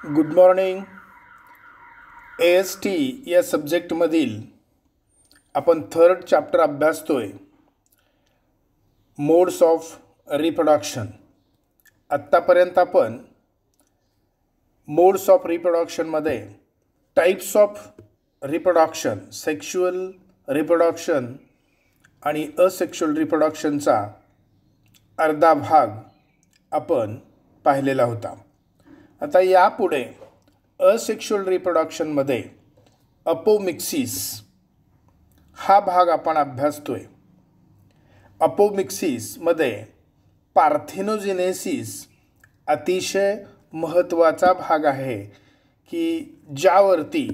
Good morning. S T या सब्जेक्टमधील आपण थर्ड चॅप्टर अभ्यासतोय. Modes of reproduction. आत्तापर्यंत आपण मोड्स ऑफ रिप्रोडक्शनमध्ये types of reproduction, sexual reproduction आणि असेक्शुअल रिप्रोडक्शनचा अर्धा भाग आपण पाहिलेला होता. आता यापुढे असेक्शुअल रिप्रोडक्शनमध्ये अपोमिक्सिस हा भाग आपण अभ्यासतोय. अपोमिक्सिसमध्ये पार्थेनोजेनेसिस अतिशय महत्त्वाचा भाग आहे की ज्यावरती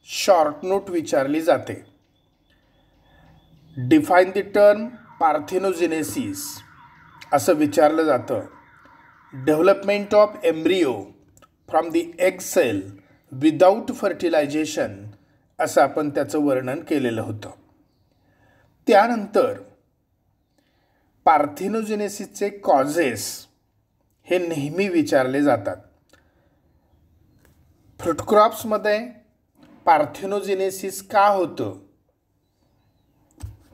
शॉर्ट नोट विचारली जाते. डिफाईन द टर्म पार्थेनोजेनेसिस असं विचारलं जातं. Development of embryo from the egg cell without fertilization असं आपण त्याचं वर्णन केलेलं होतं. त्यानंतर पार्थेनोजेनेसिसचे कॉजेस हे नेहमी विचारले जातात. फ्रूट क्रॉप्समध्ये पार्थेनोजेनेसिस का होतं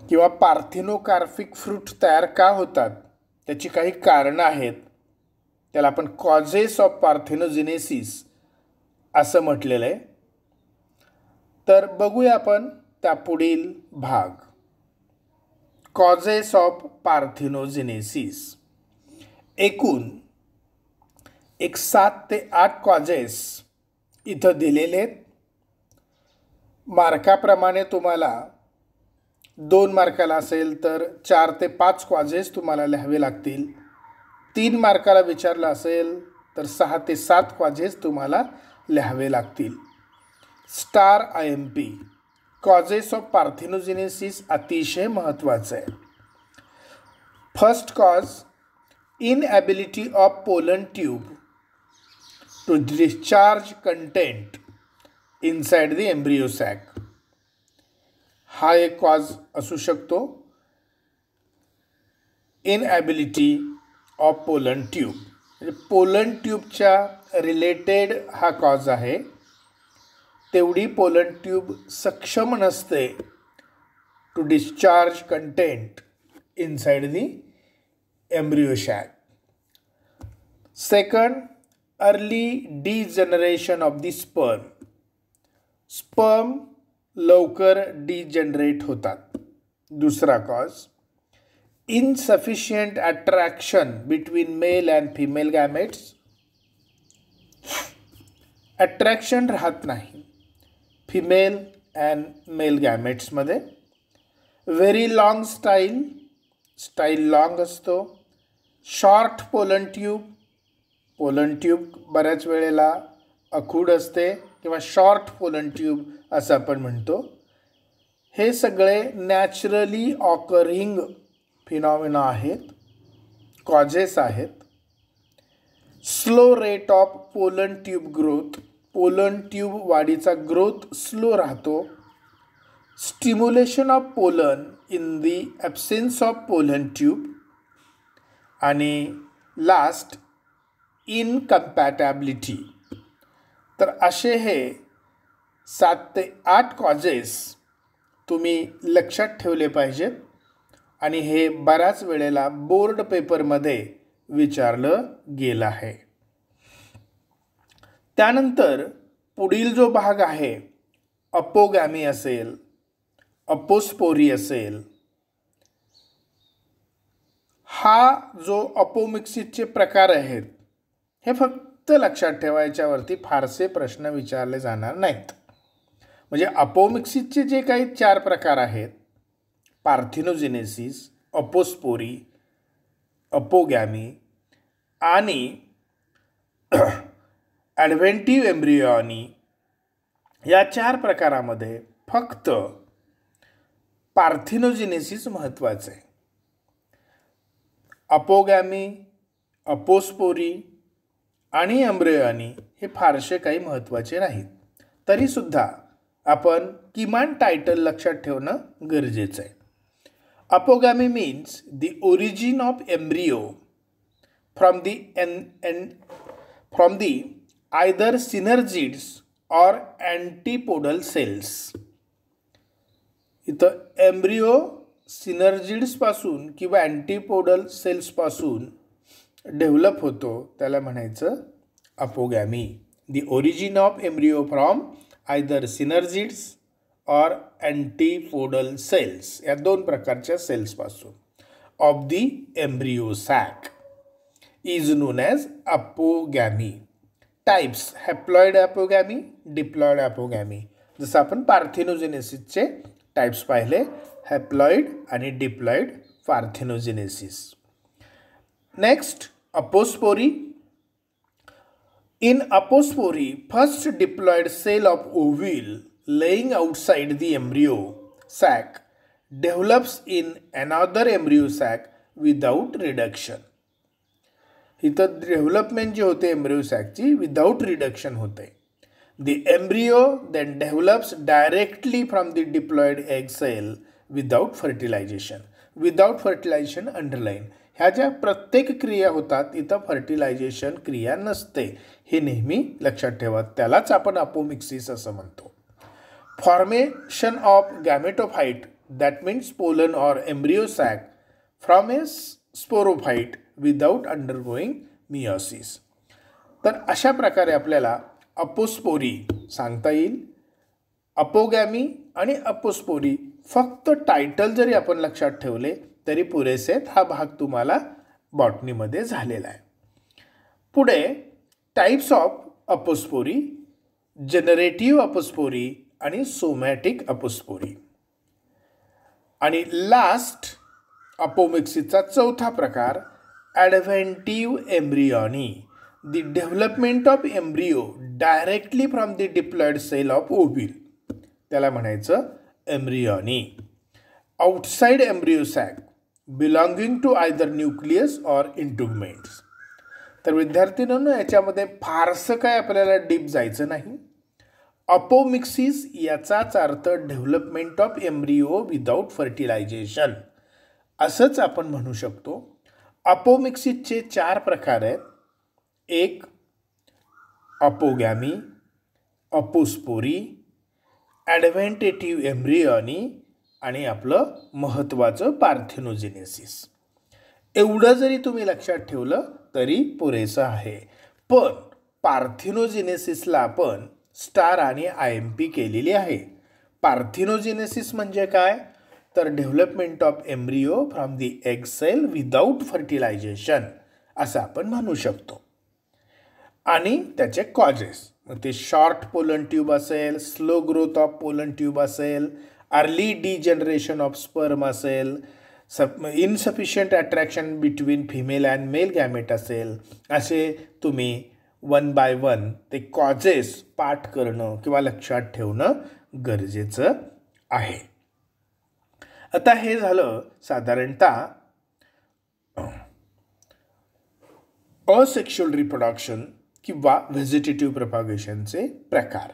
किंवा पार्थेनोकार्पिक फ्रूट तयार का होतात त्याची काही कारणं आहेत. त्याला आपण कॉजेस ऑफ पार्थेनोजेनेसिस असं म्हटलेलं आहे. तर बघूया आपण त्या पुढील भाग. Causes of parthenogenesis. एकूण 7 ते 8 कॉजेस इथं दिलेले आहेत. मार्काप्रमाणे तुम्हाला 2 मार्काला असेल तर 4 ते 5 कॉजेस तुम्हाला लिहावे लागतील. 3 मार्काला विचारलं असेल तर 6 ते 7 कॉजेस तुम्हाला लिहावे लागतील. Star IMP causes of parthenogenesis अतिशय महत्त्वाचं आहे. First cause inability of pollen tube to discharge content inside the embryo sac. हा एक कॉज असू शकतो. इनएबिलिटी ऑफ पोलन ट्यूब म्हणजे पोलन ट्यूबच्या रिलेटेड हा कॉज आहे. तेवढी पोलन ट्यूब सक्षम नसते to discharge content inside the embryo sac. Second, early degeneration of the sperm. Sperm लवकर डिजनरेट होतात. दुसरा cause insufficient attraction between male and female gametes. Attraction राहत नाही फिमेल अँड मेल गॅमेट्समध्ये. व्हेरी लॉंग स्टाईल लॉंग असतो. Short pollen tube बऱ्याच वेळेला अखूड असते किंवा शॉर्ट पोलन ट्यूब असं आपण म्हणतो. हे सगळे नॅचरली ऑकरिंग फिनॉमिना आहेत, कॉजेस आहेत. Slow rate of pollen tube growth. Pollen tube वाढीचा ग्रोथ स्लो राहतो. Stimulation of pollen in the absence of pollen tube. आणि लास्ट इनकम्पॅटॅबिलिटी. तर असे हे 7 ते 8 कॉजेस तुम्ही लक्षात ठेवले पाहिजेत आणि हे बऱ्याच वेळेला बोर्ड पेपरमध्ये विचारलं गेलं आहे. त्यानंतर पुढील जो भाग आहे अपोगॅमी असेल, अपोस्पोरी असेल. हा जो अपोमिक्सिसचे प्रकार आहेत हे फक्त लक्षात ठेवायच्यावरती फारसे प्रश्न विचारले जाणार नाहीत. म्हणजे अपोमिक्सिसचे जे काही 4 प्रकार आहेत पार्थेनोजेनेसिस, अपोस्पोरी, अपोगॅमी आणि ॲडव्हेंटिव्ह एम्ब्रियोनी, या 4 प्रकारामध्ये फक्त पार्थेनोजेनेसिस महत्त्वाचं आहे. अपोगॅमी, अपोस्पोरी आणि एम्ब्रियोनी हे फारसे काही महत्त्वाचे नाहीत. तरीसुद्धा आपण किमान टायटल लक्षात ठेवणं गरजेचं आहे. Apogamy means the origin of embryo from the either synergids or antipodal cells. इथं एम्ब्रिओ सिनर्जिड्सपासून किंवा अँटीपोडल सेल्सपासून डेव्हलप होतो, त्याला म्हणायचं apogamy. The origin of embryo from either synergids or antipodal cells, या दोन प्रकारच्या सेल्सपासून of the embryo sac is known as apogamy. Types: haploid apogamy, diploid apogamy. जसं आपण पार्थेनोजेनेसिसचे टाइप्स पाहिले, हॅप्लॉइड आणि diploid parthenogenesis. Next, apospory. In apospory, first diploid cell of ovule laying outside the embryo sac develops in another embryo sac without reduction. इथं development जी होते embryo सॅकची without reduction होते. The embryo then develops directly from the diploid egg cell without fertilization. Without fertilization underline. ह्या ज्या प्रत्येक क्रिया होतात इथं fertilisation क्रिया नसते, हे नेहमी लक्षात ठेवा. त्यालाच आपण अपोमिक्सिस असं म्हणतो. Formation of gametophyte, that means pollen or embryo sac from a sporophyte without undergoing meiosis. तर अशा प्रकारे आपल्याला अपोस्पोरी सांगता येईल. अपोगॅमी आणि अपोस्पोरी फक्त टायटल जरी आपण लक्षात ठेवले तरी पुरेसे. हा भाग तुम्हाला बॉटनीमध्ये झालेला आहे. पुढे types of apospory, generative apospory आणि सोमॅटिक अपोस्पोरी. आणि लास्ट अपोमिक्सिसचा चौथा प्रकार adventive embryony. The development of embryo directly from the diploid cell of ovule, त्याला म्हणायचं embryony. Outside embryo sac belonging to either nucleus or integuments. तर विद्यार्थ्यांनो याच्यामध्ये फारसं काय आपल्याला डीप जायचं नाही. अपोमिक्सिस याचाच अर्थ development of embryo without fertilization असंच आपण म्हणू शकतो. अपोमिक्सिसचे 4 प्रकार आहेत. एक अपोगॅमी, अपोस्पोरी, ॲडव्हेंटेटिव्ह एम्ब्रियॉनी आणि आपलं महत्त्वाचं पार्थेनोजेनेसिस. एवढं जरी तुम्ही लक्षात ठेवलं तरी पुरेसं आहे. पण पार्थेनोजेनेसिसला आपण स्टार आणि IMP केलेली आहे. पार्थेनोजेनेसिस म्हणजे काय, तर development of embryo from the egg cell without fertilization असं आपण म्हणू शकतो. आणि त्याचे कॉजेस, मग ते शॉर्ट पोलन ट्यूब असेल, slow growth of pollen tube असेल, अर्ली डिजनरेशन ऑफ स्पर्म असेल, insufficient attraction between female and male gamete असेल, असे तुम्ही 1 by 1 ते कॉजेस पाठ करणं किंवा लक्षात ठेवणं गरजेचं आहे. आता हे झालं साधारणतः असेक्शुअल रिप्रोडक्शन किंवा व्हेजिटेटिव्ह प्रॉपगेशनचे प्रकार.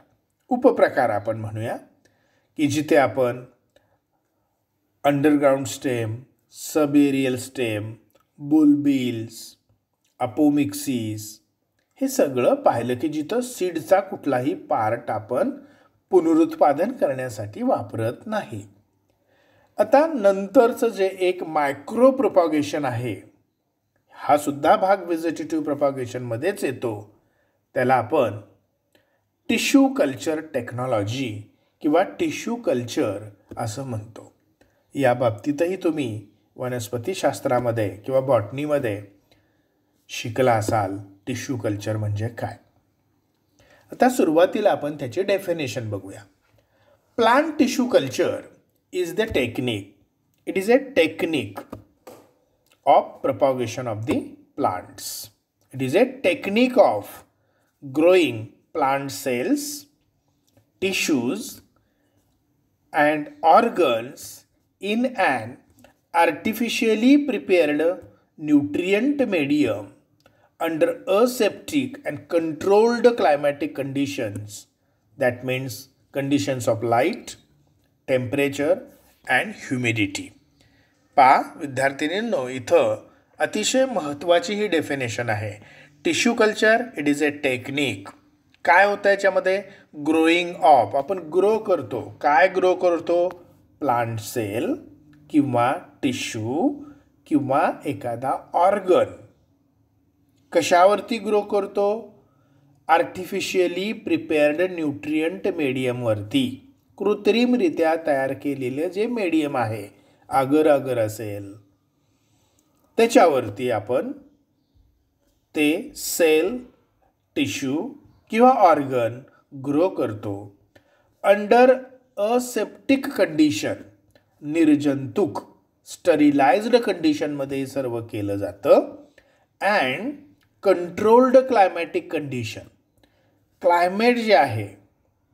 उपप्रकार आपण म्हणूया की जिथे आपण underground stem, sub aerial stem, bulbils, apomixis हे सगळं पाहिलं की जिथं सीडचा कुठलाही पार्ट आपण पुनरुत्पादन करण्यासाठी वापरत नाही. आता नंतरचं जे एक मायक्रो प्रोपॅगेशन आहे, हा सुद्धा भाग व्हेजिटेटिव्ह प्रोपॅगेशनमध्येच येतो. त्याला आपण टिश्यू कल्चर टेक्नॉलॉजी किंवा टिश्यू कल्चर असं म्हणतो. या बाबतीतही तुम्ही वनस्पतीशास्त्रामध्ये किंवा बॉटनीमध्ये शिकला असाल टिश्यू कल्चर म्हणजे काय. आता सुरुवातीला आपण त्याची डेफिनेशन बघूया. Plant tissue culture is the technique, it is a technique of propagation of the plants. It is a technique of growing plant cells, tissues and organs in an artificially prepared nutrient medium under aseptic and controlled climatic conditions. That means conditions of light, temperature and humidity. विद्यार्थिनींनो इथं अतिशय महत्त्वाची ही definition आहे. Tissue culture it is a technique काय होतं याच्यामध्ये? Growing of. आपण grow करतो. काय ग्रो करतो? प्लांट सेल किंवा टिश्यू किंवा एखादा ऑर्गन. कशावरती ग्रो करतो? आर्टिफिशियली प्रिपेअर्ड न्यूट्रियंट मीडियमवरती. कृत्रिमरित्या तयार केलेलं जे मीडियम आहे, अगर अगर असेल त्याच्यावरती आपण ते सेल, टिश्यू किंवा ऑर्गन ग्रो करतो. अंडर असेप्टिक कंडिशन, निर्जंतुक स्टरिलाइज्ड कंडिशनमध्ये सर्व केलं जातं. And controlled climatic condition. Climate जे आहे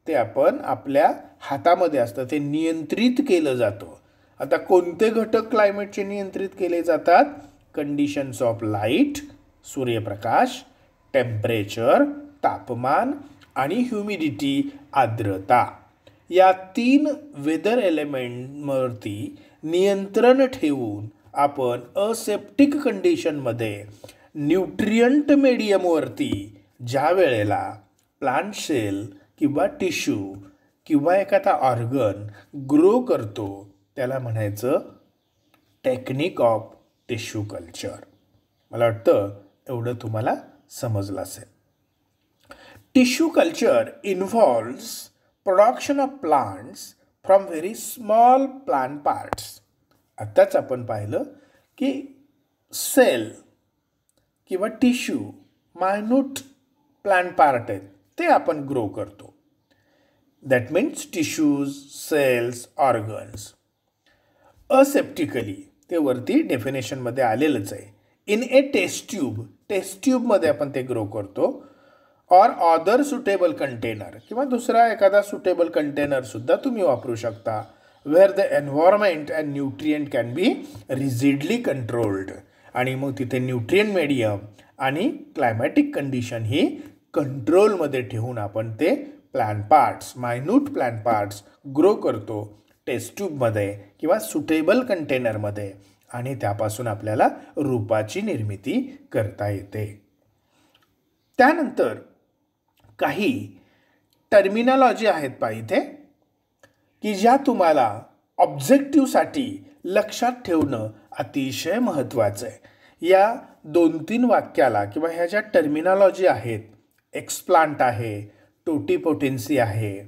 ते आपण आपल्या हातामध्ये असतं, ते नियंत्रित केलं जातं. आता कोणते घटक क्लायमेटचे नियंत्रित केले जातात? कंडिशन्स ऑफ लाईट, सूर्यप्रकाश, टेम्परेचर, तापमान आणि ह्युमिडिटी, आर्द्रता. या 3 वेदर एलिमेंटवरती नियंत्रण ठेवून आपण असेप्टिक कंडिशनमध्ये न्यूट्रियंट मीडियमवरती ज्या वेळेला प्लांट सेल किंवा टिश्यू किंवा एखादा ऑर्गन ग्रो करतो त्याला म्हणायचं टेक्निक ऑफ टिश्यू कल्चर. मला वाटतं एवढं तुम्हाला समजलं असेल. Tissue culture involves production of plants from very small plant parts. आत्ताच आपण पाहिलं की सेल किंवा टिश्यू मायन्यूट प्लांट पार्ट आहेत, ते आपण ग्रो करतो. That means tissues, cells, organs. Aseptically, ते वरती डेफिनेशनमध्ये आलेलंच आहे. In a test tube, test ट्यूबमध्ये आपण ते ग्रो करतो. ऑर अदर सुटेबल कंटेनर, किंवा दुसरा एखादा सुटेबल कंटेनरसुद्धा तुम्ही वापरू शकता. Where the environment and nutrient can be rigidly controlled. आणि मग तिथे न्यूट्रियन मीडियम आणि क्लायमॅटिक कंडिशन ही कंट्रोलमध्ये ठेवून आपण ते plant parts, minute plant parts grow करतो टेस्ट ट्यूबमध्ये किंवा सुटेबल कंटेनरमध्ये, आणि त्यापासून आपल्याला रोपाची निर्मिती करता येते. त्यानंतर काही टर्मिनॉलॉजी आहेत पहा इथे, की ज्या तुम्हाला ऑब्जेक्टिव्हसाठी लक्षात ठेवणं अतिशय महत्त्वाचं आहे. या 2-3 वाक्याला किंवा ह्या ज्या टर्मिनॉलॉजी आहेत, एक्सप्लांट आहे, टोटीपोटेन्सी आहे,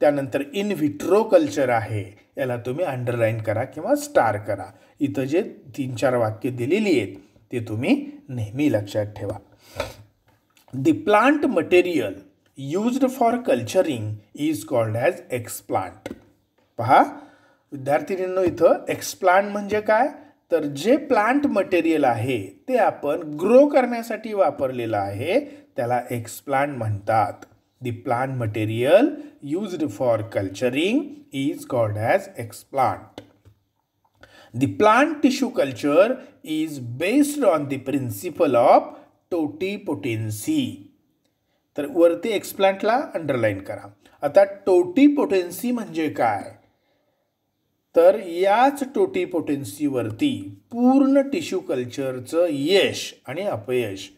त्यानंतर इन व्हिट्रो कल्चर आहे, याला तुम्ही अंडरलाईन करा किंवा स्टार करा. इथं जे 3-4 वाक्य दिलेली आहेत ते तुम्ही नेहमी लक्षात ठेवा. The plant material used for culturing is called as explant. पहा विद्यार्थिनींनो, इथं एक्सप्लांट म्हणजे काय? तर जे प्लांट मटेरियल आहे ते आपण ग्रो करण्यासाठी वापरलेलं आहे त्याला एक्सप्लांट म्हणतात. The plant material used for culturing is called as explant. The plant tissue culture is based on the principle of totipotency. तर वरती एक्सप्लांटला अंडरलाईन करा. आता टोटीपोटेन्सी म्हणजे काय? तर याच टोटीपोटेन्सीवरती पूर्ण टिश्यू कल्चरचं यश आणि अपयश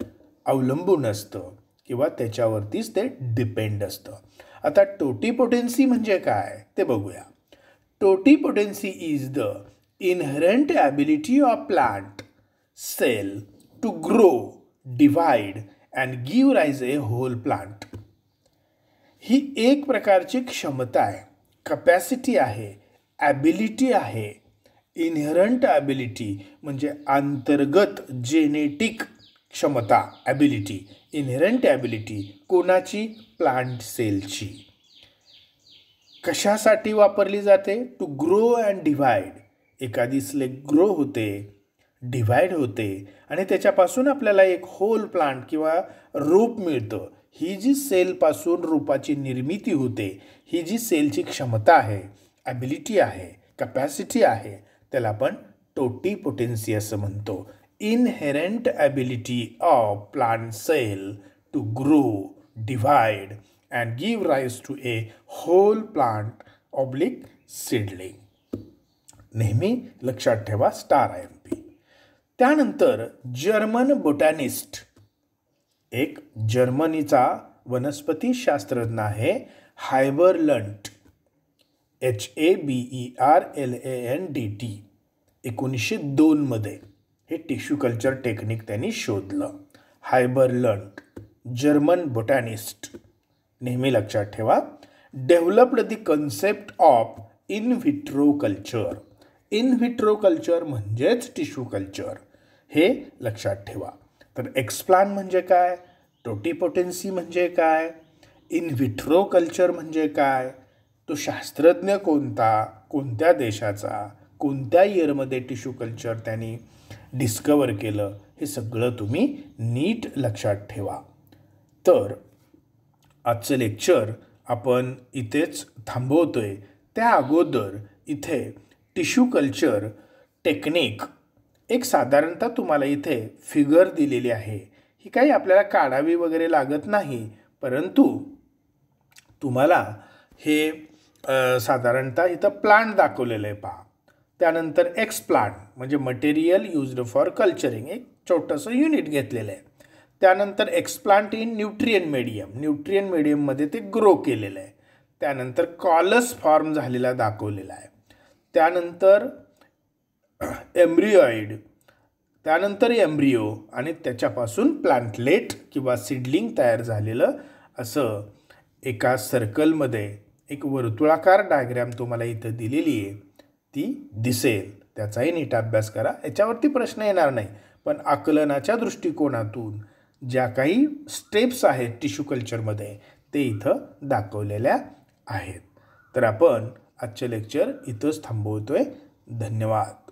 अवलंबून असतं किंवा त्याच्यावरतीच ते डिपेंड असतं. आता टोटीपोटेन्सी म्हणजे काय ते बघूया. Totipotency is the inherent ability of plant cell to grow, divide and give rise a whole plant. ही एक प्रकारची क्षमता आहे, कपॅसिटी आहे, ॲबिलिटी आहे. इनहेरंट ॲबिलिटी म्हणजे अंतर्गत जेनेटिक क्षमता, ॲबिलिटी, इनहेरंट ॲबिलिटी कोणाची? प्लांट सेलची. कशासाठी वापरली जाते? To grow and divide. एखादी सेल ग्रो होते, डिवाइड होते आणि त्याच्यापासून आपल्याला एक होल प्लांट किंवा रोप मिळतं. ही जी सेलपासून रोपाची निर्मिती होते, ही जी सेलची क्षमता आहे, ॲबिलिटी आहे, कपॅसिटी आहे, त्याला आपण टोटीपोटेन्सी असं म्हणतो. Inherent ability of plant cell to grow, divide and give rise to a whole plant oblique seedling. नेहमी लक्षात ठेवा, स्टार IMP. त्यानंतर जर्मन बोटॅनिस्ट, एक जर्मनीचा वनस्पती शास्त्रज्ञ आहे हायबरलंट, HABERLANDT. 1902 मध्ये हे टिश्यू कल्चर टेक्निक त्यांनी शोधलं. हायबरलंट, जर्मन बोटॅनिस्ट. नेहमी लक्षात ठेवा. Developed the concept of in vitro culture. In vitro culture म्हणजेच टिश्यू कल्चर, हे लक्षात ठेवा. तर एक्सप्लांट म्हणजे काय, टोटिपोटेन्सी म्हणजे काय, इन व्हिट्रो कल्चर म्हणजे काय, तो शास्त्रज्ञ कोणता, कोणत्या देशाचा, कोणत्या इयरमध्ये टिश्यू कल्चर त्यांनी डिस्कवर केलं, हे सगळं तुम्ही नीट लक्षात ठेवा. तर आजचं लेक्चर आपण इथेच थांबवतोय. त्या अगोदर इथे टिश्यू कल्चर टेक्निक एक साधारणतः तुम्हाला इथे फिगर दिलेली आहे. ही काही आपल्याला काढावी वगैरे लागत नाही, परंतु तुम्हाला हे साधारणतः इथं प्लांट दाखवलेलं आहे पहा. त्यानंतर एक्सप्लांट म्हणजे मटेरियल युज्ड फॉर कल्चरिंग, एक छोटंसं युनिट घेतलेलं आहे. त्यानंतर explant in nutrient medium, nutrient मीडियममध्ये ते ग्रो केलेलं आहे. त्यानंतर कॉलस फॉर्म झालेला दाखवलेला आहे. त्यानंतर एम्ब्रिओइड, त्यानंतर एम्ब्रिओ आणि त्याच्यापासून प्लांटलेट किंवा सीडलिंग तयार झालेलं असं एका सर्कलमध्ये एक वर्तुळाकार डायग्रॅम तुम्हाला इथं दिलेली आहे, ती दिसेल. त्याचाही नीट अभ्यास करा. याच्यावरती प्रश्न येणार नाही, पण आकलनाच्या दृष्टिकोनातून ज्या काही स्टेप्स आहेत टिश्यू कल्चरमध्ये ते इथं दाखवलेल्या आहेत. तर आपण आजचे लेक्चर इथंच थांबवतोय. धन्यवाद.